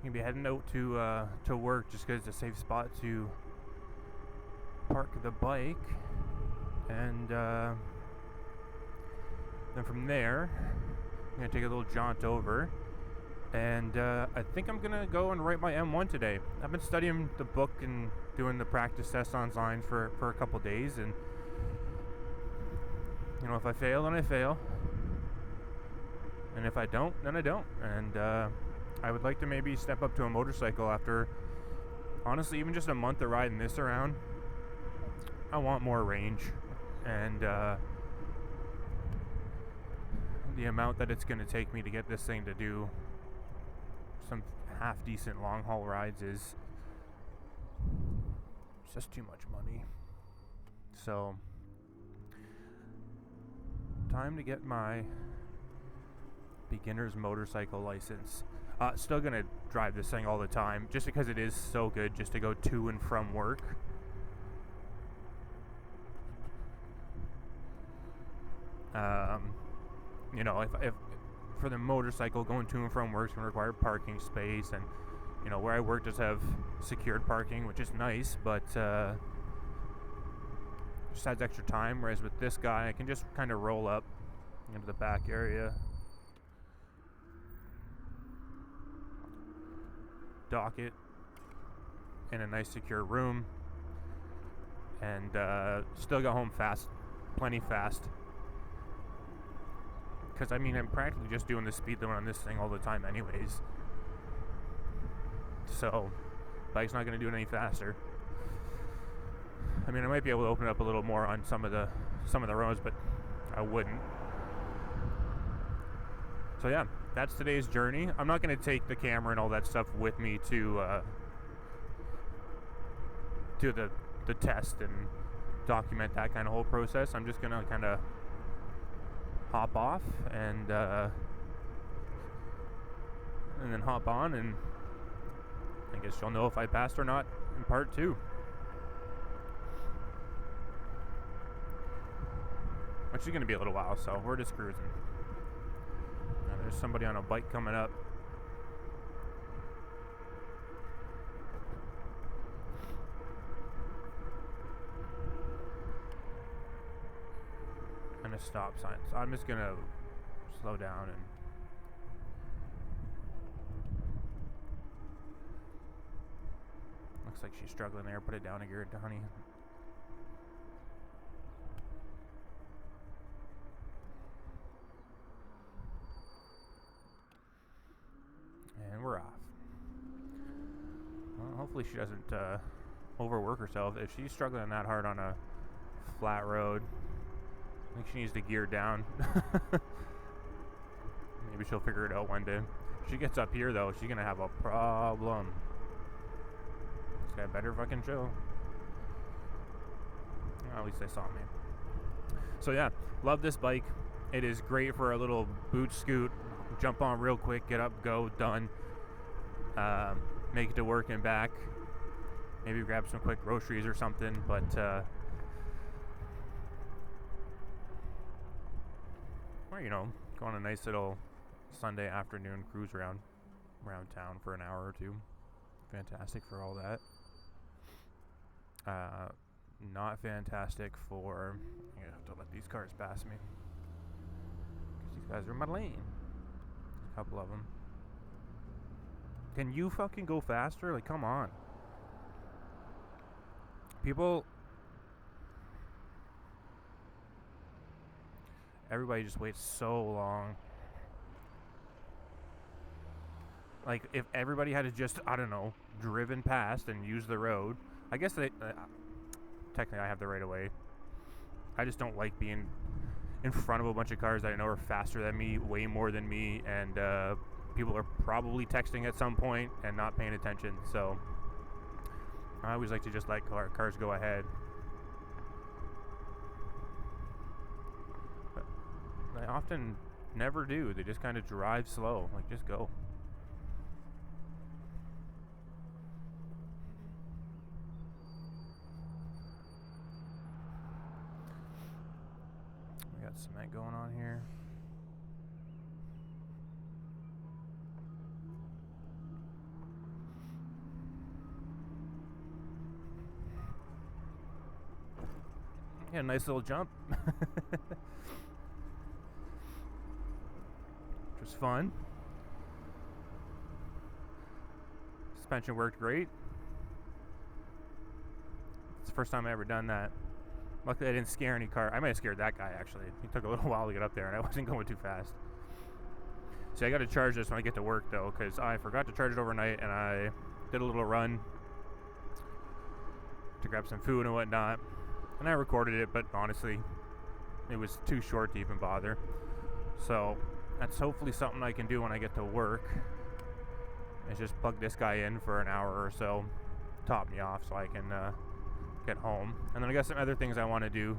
gonna be heading out to work just because it's a safe spot to park the bike, and then from there I'm gonna take a little jaunt over, and I think I'm gonna go and write my M1 today. I've been studying the book and doing the practice tests online for a couple days, and you know, if I fail, then I fail, and if I don't, then I don't. And I would like to maybe step up to a motorcycle after, honestly, even just a month of riding this around. I want more range, and the amount that it's going to take me to get this thing to do some half decent long haul rides is just too much money. So, time to get my beginner's motorcycle license. Still gonna drive this thing all the time just because it is so good just to go to and from work. You know, if for the motorcycle, going to and from work is going to require parking space, and you know, where I work does have secured parking, which is nice, but just adds extra time. Whereas with this guy, I can just kind of roll up into the back area, dock it in a nice secure room, and still go home fast, plenty fast. Because I mean, I'm practically just doing the speed limit on this thing all the time anyways, so bike's not going to do it any faster. I mean, I might be able to open it up a little more on some of the roads, but I wouldn't. So yeah, that's today's journey. I'm not going to take the camera and all that stuff with me to the test and document that kind of whole process. I'm just going to kind of hop off and then hop on, and I guess you'll know if I passed or not in part 2. Which is going to be a little while, so we're just cruising. Now there's somebody on a bike coming up. And a stop sign. So I'm just going to slow down and looks like she's struggling there. Put it down a gear, honey. And we're off. Well, hopefully she doesn't overwork herself. If she's struggling that hard on a flat road, I think she needs to gear down. Maybe she'll figure it out one day. If she gets up here, though, she's going to have a problem. This guy better fucking chill. Well, at least they saw me. So yeah, love this bike. It is great for a little boot scoot. Jump on real quick, get up, go, done. Make it to work and back. Maybe grab some quick groceries or something, but or, you know, go on a nice little Sunday afternoon cruise around town for an hour or two. Fantastic for all that. Not fantastic for, I'm gonna have to let these cars pass me, because these guys are in my lane. A couple of them. Can you fucking go faster? Like, come on. People, everybody just waits so long. Like, if everybody had to just, I don't know, driven past and used the road, I guess they, technically I have the right of way. I just don't like being in front of a bunch of cars that I know are faster than me, way more than me, and people are probably texting at some point and not paying attention. So I always like to just let cars go ahead. But they often never do. They just kind of drive slow. Like, just go. We got cement going on here. Got a nice little jump. Which was fun. Suspension worked great. It's the first time I ever done that. Luckily I didn't scare any car. I might have scared that guy actually. He took a little while to get up there and I wasn't going too fast. See, I got to charge this when I get to work though, because I forgot to charge it overnight and I did a little run to grab some food and whatnot. And I recorded it, but honestly, it was too short to even bother. So that's hopefully something I can do when I get to work. Is just plug this guy in for an hour or so, top me off so I can get home. And then I got some other things I want to do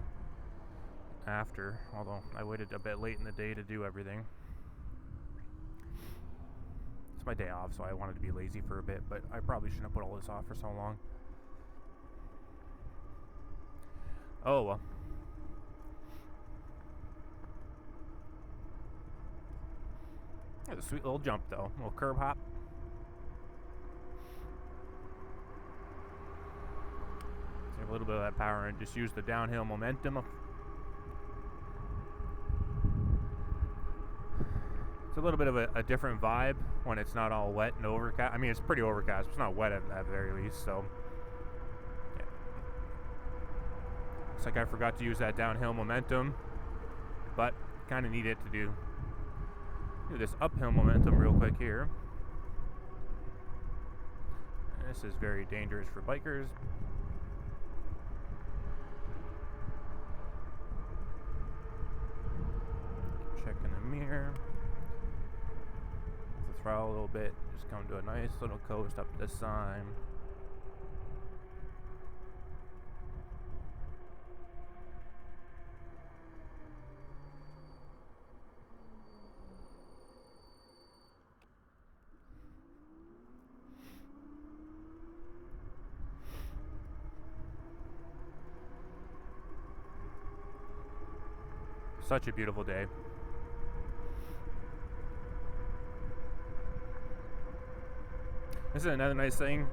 after, although I waited a bit late in the day to do everything. It's my day off, so I wanted to be lazy for a bit, but I probably shouldn't have put all this off for so long. Oh well. That's a sweet little jump though, a little curb hop. Save a little bit of that power and just use the downhill momentum. It's a little bit of a different vibe when it's not all wet and overcast. I mean, it's pretty overcast, but it's not wet at the very least, so. Yeah. Looks like I forgot to use that downhill momentum, but kind of need it to do this uphill momentum real quick here. And this is very dangerous for bikers. Checking the mirror. The throttle a little bit. Just come to a nice little coast up this sign. Such a beautiful day. This is another nice thing.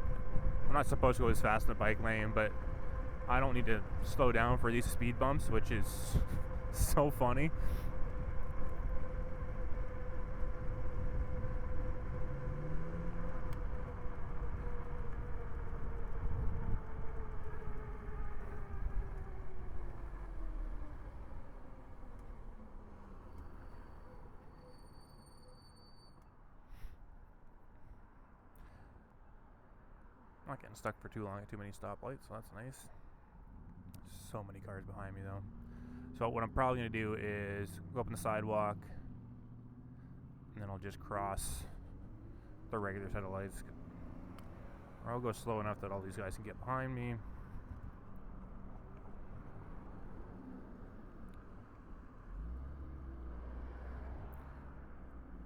I'm not supposed to go as fast in the bike lane, but I don't need to slow down for these speed bumps, which is so funny. I'm not getting stuck for too long at too many stoplights, so that's nice. So many cars behind me though. So what I'm probably going to do is go up on the sidewalk, and then I'll just cross the regular set of lights. Or I'll go slow enough that all these guys can get behind me.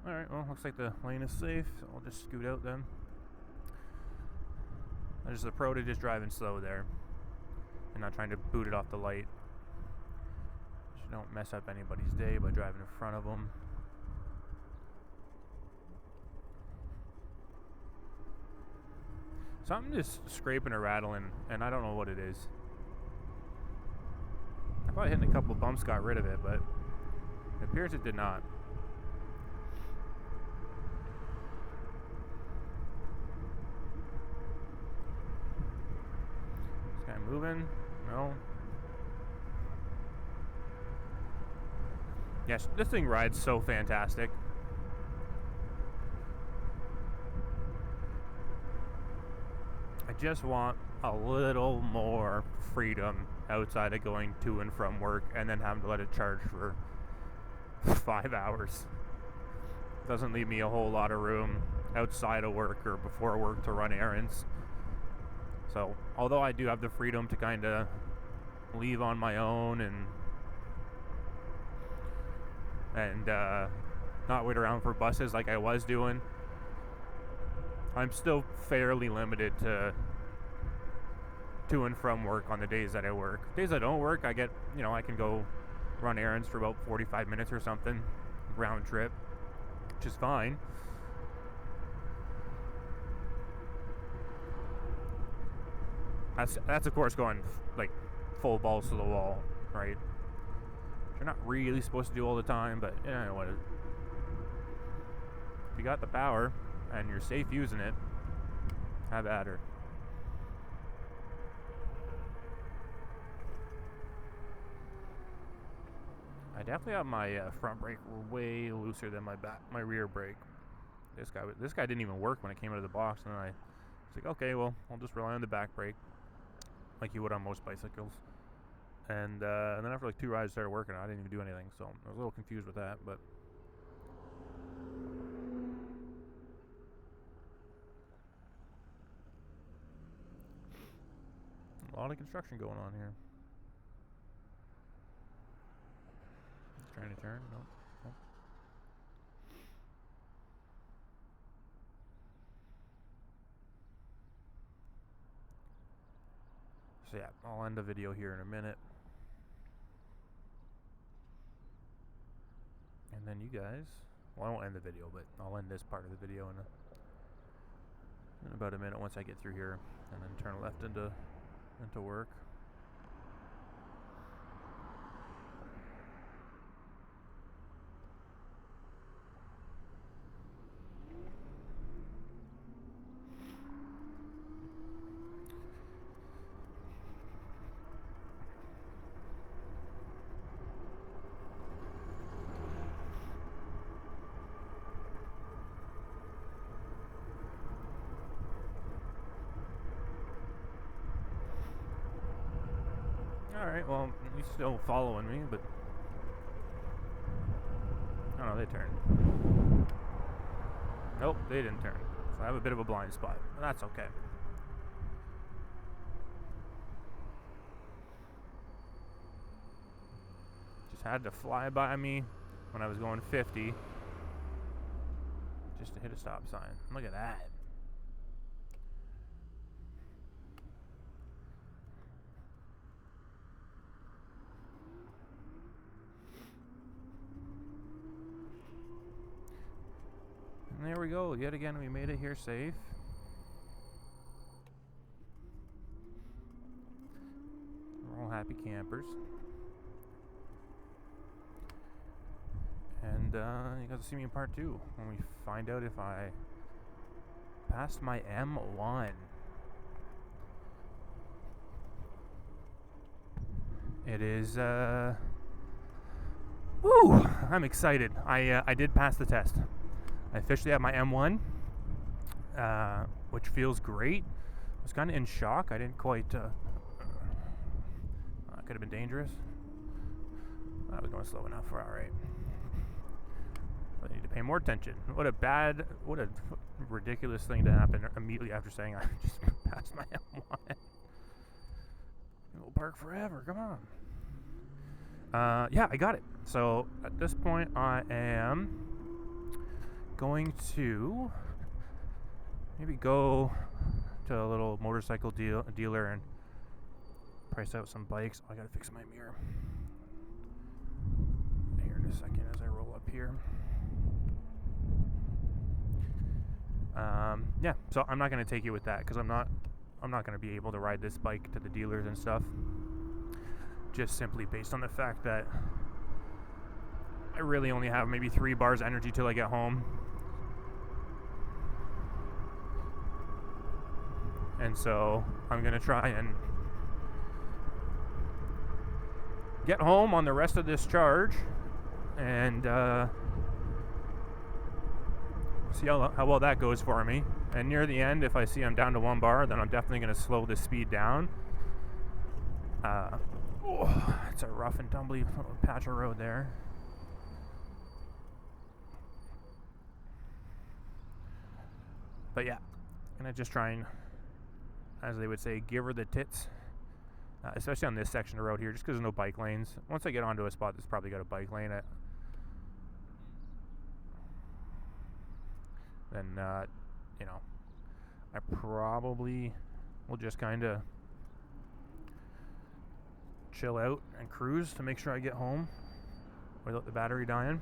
Alright, well, looks like the lane is safe, so I'll just scoot out then. There's the pro to just driving slow there and not trying to boot it off the light. So you don't mess up anybody's day by driving in front of them. Something just scraping or rattling, and I don't know what it is. I thought hitting a couple bumps got rid of it, but it appears it did not. Moving? No. Yes, this thing rides so fantastic. I just want a little more freedom outside of going to and from work and then having to let it charge for 5 hours. Doesn't leave me a whole lot of room outside of work or before work to run errands. So, although I do have the freedom to kind of leave on my own and not wait around for buses like I was doing, I'm still fairly limited to and from work on the days that I work. Days I don't work, I get, I can go run errands for about 45 minutes or something, round trip, which is fine. That's of course going like full balls to the wall right? You're not really supposed to do all the time, but you know what? If you got the power and you're safe using it, have at her. I definitely have my front brake way looser than my rear brake. This guy didn't even work when it came out of the box, and I was like, okay, well, I'll just rely on the back brake, like you would on most bicycles. And then after like 2 rides, it started working. I didn't even do anything, so I was a little confused with that, but. A lot of construction going on here. Trying to turn? Nope. So yeah, I'll end the video here in a minute. And then you guys, well, I won't end the video, but I'll end this part of the video in about a minute once I get through here, and then turn left into work. Alright, well, he's still following me, but. Oh no, they turned. Nope, they didn't turn. So I have a bit of a blind spot, but that's okay. Just had to fly by me when I was going 50 just to hit a stop sign. Look at that. And there we go. Yet again, we made it here safe. We're all happy campers. And you got to see me in part 2 when we find out if I passed my M1. It is, woo! I'm excited. I did pass the test. I officially have my M1, which feels great. I was kind of in shock. I didn't quite, could have been dangerous. I was going slow enough. We're all right. I need to pay more attention. What a ridiculous thing to happen immediately after saying I just passed my M1. We'll park forever. Come on. Yeah, I got it. So at this point, I am going to maybe go to a little motorcycle dealer and price out some bikes. Oh, I gotta fix my mirror here in a second as I roll up here. Yeah, so I'm not going to take you with that because I'm not going to be able to ride this bike to the dealers and stuff, just simply based on the fact that I really only have maybe 3 bars energy till I get home. And so I'm going to try and get home on the rest of this charge and see how well that goes for me. And near the end, if I see I'm down to 1 bar, then I'm definitely going to slow the speed down. It's a rough and tumbly little patch of road there. But yeah, I'm going to just try and, as they would say, give her the tits. Especially on this section of road here, just because there's no bike lanes. Once I get onto a spot that's probably got a bike lane, then, you know, I probably will just kind of chill out and cruise to make sure I get home without the battery dying.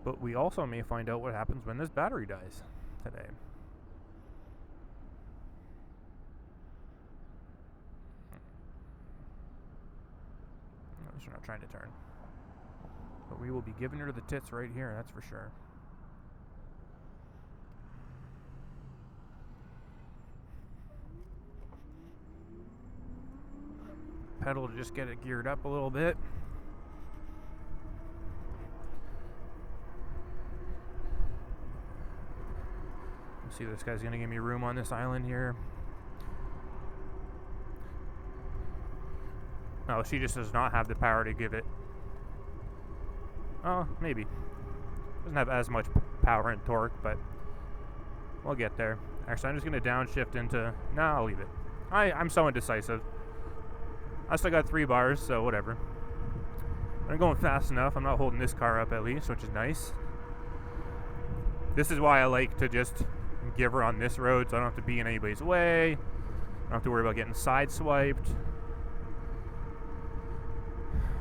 But we also may find out what happens when this battery dies today. So we're not trying to turn. But we will be giving her the tits right here, that's for sure. Pedal to just get it geared up a little bit. Let's see if this guy's gonna give me room on this island here. Oh, she just does not have the power to give it. Oh, maybe. Doesn't have as much power and torque, but we'll get there. Actually, I'm just gonna downshift into. Nah, I'll leave it. I'm so indecisive. I still got 3 bars, so whatever. I'm going fast enough. I'm not holding this car up at least, which is nice. This is why I like to just give her on this road, so I don't have to be in anybody's way. I don't have to worry about getting sideswiped.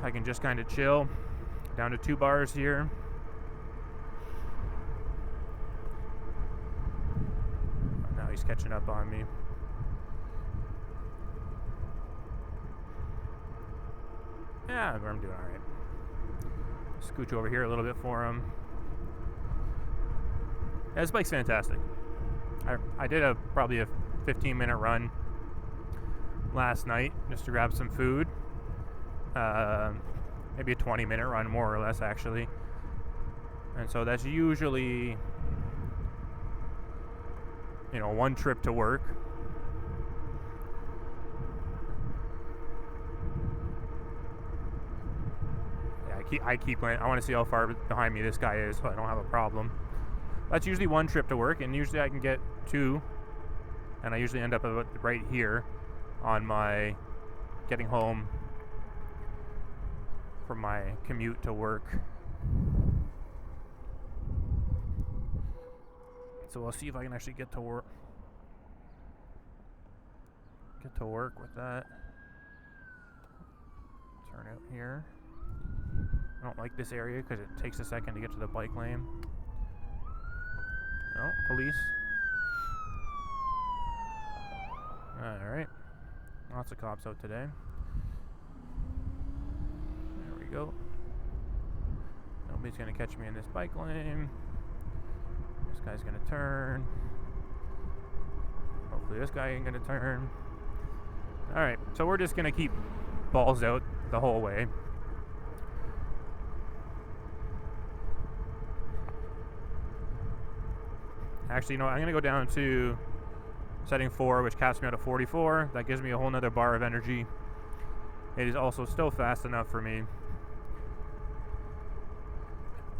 I can just kind of chill. Down to 2 bars here. Oh, now he's catching up on me. Yeah, I'm doing alright. Scooch over here a little bit for him. Yeah, this bike's fantastic. I did probably a 15-minute run last night just to grab some food. Maybe a 20-minute run, more or less, actually. And so that's usually, 1 trip to work. I keep I want to see how far behind me this guy is, so I don't have a problem. That's usually 1 trip to work, and usually I can get 2, and I usually end up about right here on my getting home from my commute to work. So I'll see if I can actually get to work with that. Turn out here. I don't like this area because it takes a second to get to the bike lane. Oh, police. Alright. Lots of cops out today. There we go. Nobody's going to catch me in this bike lane. This guy's going to turn. Hopefully this guy ain't going to turn. Alright, so we're just going to keep balls out the whole way. Actually, I'm going to go down to setting 4, which caps me out at 44. That gives me a whole nother bar of energy. It is also still fast enough for me.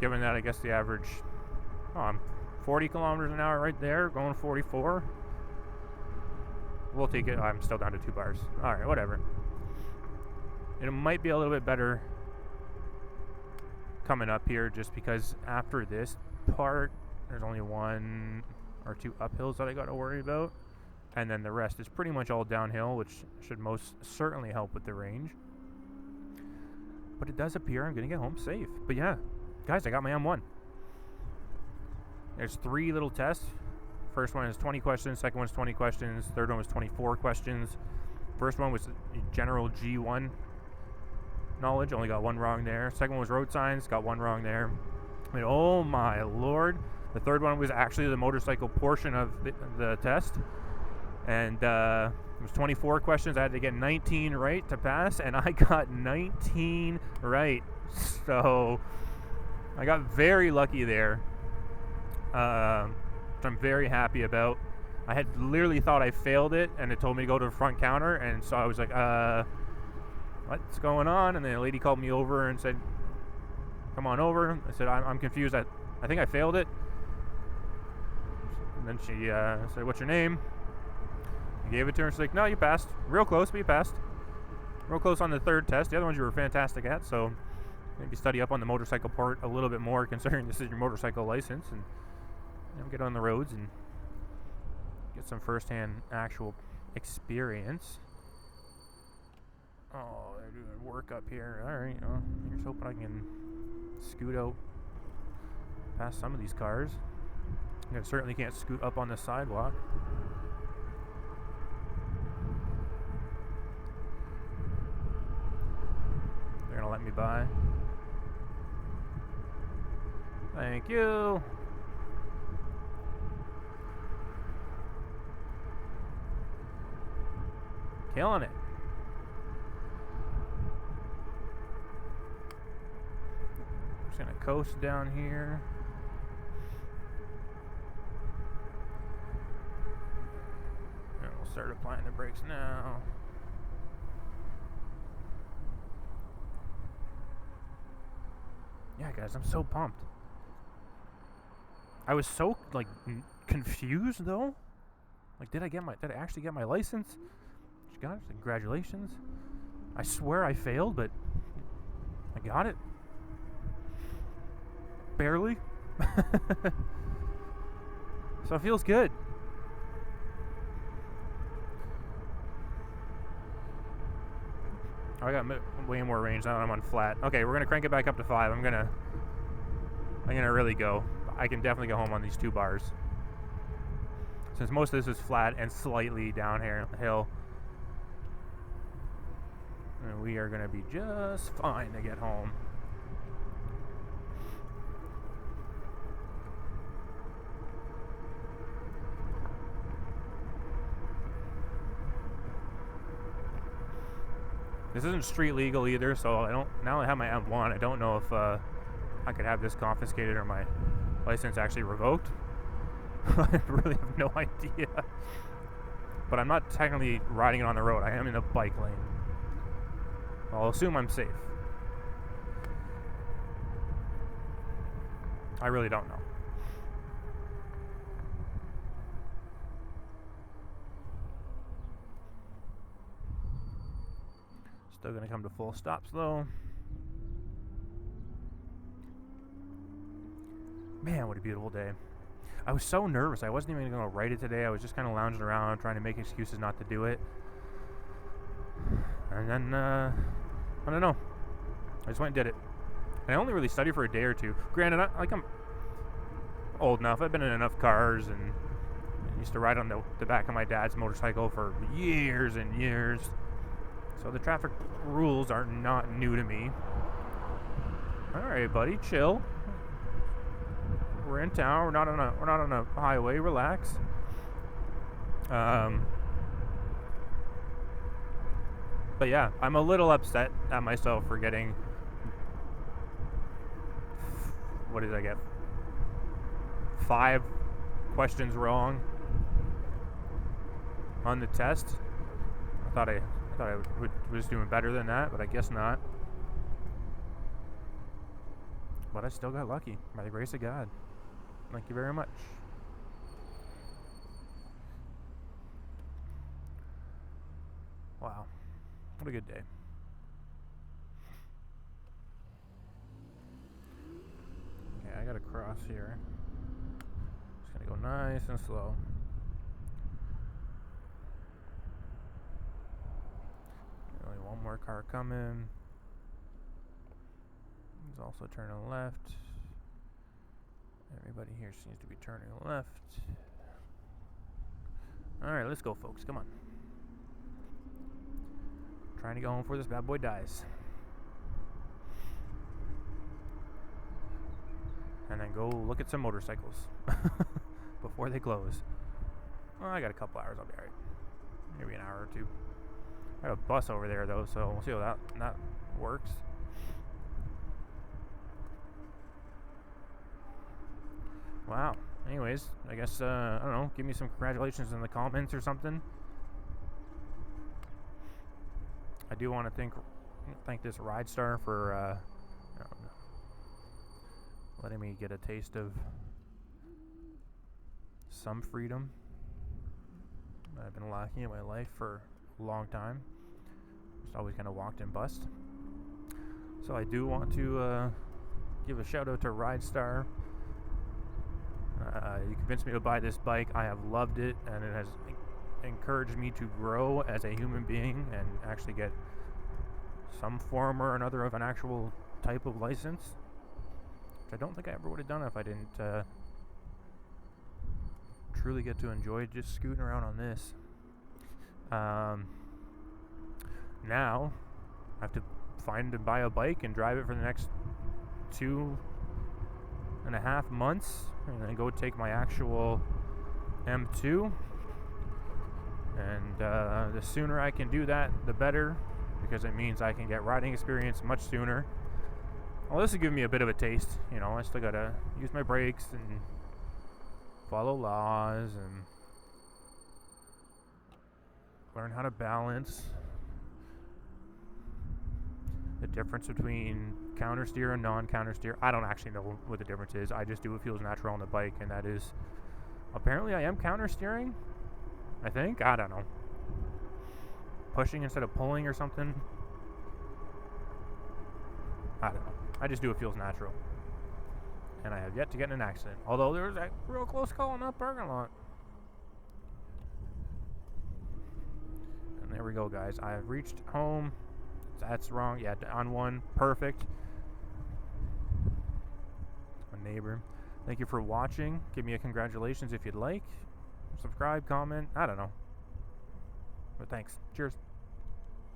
Given that, I guess the average... I'm 40 kilometers an hour right there, going 44. We'll take it. I'm still down to 2 bars. Alright, whatever. It might be a little bit better coming up here, just because after this part, there's only 1 or 2 uphills that I got to worry about. And then the rest is pretty much all downhill, which should most certainly help with the range. But it does appear I'm going to get home safe. But yeah, guys, I got my M1. There's 3 little tests. First one is 20 questions. Second one is 20 questions. Third one was 24 questions. First one was general G1 knowledge. Only got 1 wrong there. Second one was road signs. Got 1 wrong there. I mean, oh my lord. The third one was actually the motorcycle portion of the test. And it was 24 questions. I had to get 19 right to pass, and I got 19 right. So I got very lucky there. Which I'm very happy about. I had literally thought I failed it, and it told me to go to the front counter, and so I was like, what's going on? And then a lady called me over and said, come on over. I said, I'm confused. I think I failed it. And then she said, what's your name? I gave it to her, and she's like, no, you passed. Real close, but you passed. Real close on the 3rd test. The other ones you were fantastic at, so maybe study up on the motorcycle part a little bit more, considering this is your motorcycle license, and get on the roads and get some first-hand actual experience. Oh, they're doing work up here. Alright, here's hoping I can scoot out past some of these cars. I certainly can't scoot up on this sidewalk. They're going to let me by. Thank you. Killing it. Just gonna coast down here. And we'll start applying the brakes now. Yeah, guys, I'm so pumped. I was so like confused though. Like, did I actually get my license? Gosh, congratulations. I swear I failed, but I got it. Barely. So it feels good. Oh, I got way more range now that I'm on flat. Okay, we're gonna crank it back up to 5. I'm gonna really go. I can definitely go home on these 2 bars. Since most of this is flat and slightly downhill. And we are going to be just fine to get home. This isn't street legal either, so now I have my M1, I don't know if I could have this confiscated or my license actually revoked. I really have no idea. But I'm not technically riding it on the road, I am in a bike lane. I'll assume I'm safe. I really don't know. Still gonna come to full stops though. Man, what a beautiful day. I was so nervous. I wasn't even going to write it today. I was just kind of lounging around trying to make excuses not to do it. And then, I don't know. I just went and did it. And I only really studied for a day or 2. Granted, I'm old enough. I've been in enough cars and I used to ride on the back of my dad's motorcycle for years and years. So the traffic rules are not new to me. Alright, buddy, chill. We're in town. We're not on a highway. Relax. But yeah, I'm a little upset at myself for getting. What did I get? 5 questions wrong on the test. I thought I was doing better than that, but I guess not. But I still got lucky by the grace of God. Thank you very much. Wow. What a good day. Okay, I gotta cross here. Just gonna go nice and slow. Only one more car coming. He's also turning left. Everybody here seems to be turning left. Alright, let's go, folks. Come on. Trying to go home before this bad boy dies. And then go look at some motorcycles before they close. Well, I got a couple hours. I'll be alright. Maybe an hour or 2. I got a bus over there, though, so we'll see how that works. Wow. Anyways, I guess, I don't know, give me some congratulations in the comments or something. I do want to thank this RideStar for letting me get a taste of some freedom that I've been lacking in my life for a long time. Just always kind of walked and bust. So I do want to give a shout out to RideStar. You convinced me to buy this bike. I have loved it, and it has encouraged me to grow as a human being and actually get some form or another of an actual type of license, which I don't think I ever would have done if I didn't truly get to enjoy just scooting around on this. Now I have to find and buy a bike and drive it for the next 2.5 months, and then go take my actual M2. And the sooner I can do that, the better, because it means I can get riding experience much sooner. Well, this is giving me a bit of a taste, you know. I still gotta use my brakes and follow laws and learn how to balance. The difference between counter steer and non-counter steer. I don't actually know what the difference is. I just do what feels natural on the bike, and that is, apparently I am counter steering, I think. I don't know. Pushing instead of pulling or something. I don't know. I just do what feels natural. And I have yet to get in an accident. Although there was a real close call in that parking lot. And there we go, guys. I have reached home. That's wrong. Yeah, on one. Perfect. My neighbor. Thank you for watching. Give me a congratulations if you'd like. Subscribe, comment. I don't know. But thanks. Cheers.